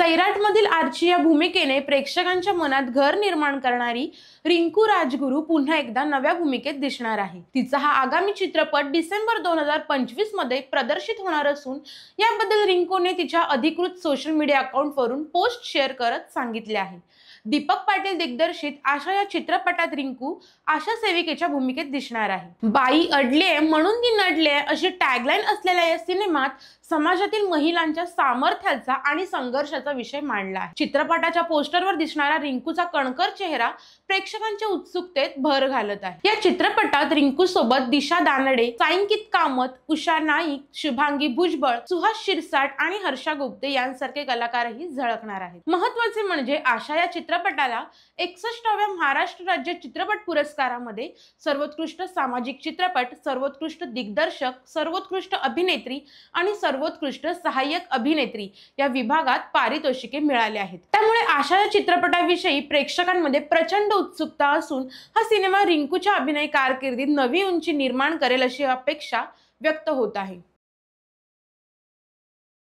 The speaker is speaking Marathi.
सैराटमधील आर्ची या भूमिकेने प्रेक्षकांच्या मनात घर निर्माण करणारी रिंकू राजगुरू पुन्हा एकदा नव्या भूमिकेत दिसणार आहे। तिचा हा आगामी चित्रपट डिसेंबर 2025 मध्ये प्रदर्शित होणार असून याबद्दल रिंकूने तिच्या अधिकृत सोशल मीडिया अकाउंटवरून पोस्ट शेअर करत सांगितले आहे। दीपक पाटील दिग्दर्शित आशा या चित्रपटात रिंकू आशा सेविकेच्या भूमिकेत दिसणार आहे। बाई अडले म्हणून ती नडले अशी टॅगलाईन असलेल्या या सिनेमात समाजातील महिलांच्या सामर्थ्याचा आणि संघर्षाचा विषय मांडला आहे। चित्रपटाच्या पोस्टरवर दिसणारा रिंकूचा कणखर चेहरा प्रेक्षकांच्या उत्सुकतेत भर घालत आहे। या चित्रपटात रिंकू सोबत दिशा दानडे, सायंकित कामत, उषा नाईक, शुभांगी भुजबळ, सुहास शिरसाट आणि हर्षा गुप्ते यांसारखे कलाकारही झळकणार आहेत। महत्त्वाचे म्हणजे आशा या चित्रपटाला 61व्या महाराष्ट्र राज्य चित्रपट पुरस्कारामध्ये सर्वोत्कृष्ट सामाजिक चित्रपट, सर्वोत्कृष्ट दिग्दर्शक, सर्वोत्कृष्ट अभिनेत्री आणि सर्वोत्कृष्ट सहाय्यक अभिनेत्री या विभागात पारितोषिके मिळाले आहेत। त्यामुळे आशा या चित्रपटाविषयी प्रेक्षकांमध्ये प्रचंड उत्सुकता असून हा सिनेमा रिंकूच्या अभिनय कारकिर्दीत नवी उंची निर्माण करेल अशी अपेक्षा व्यक्त होत आहे।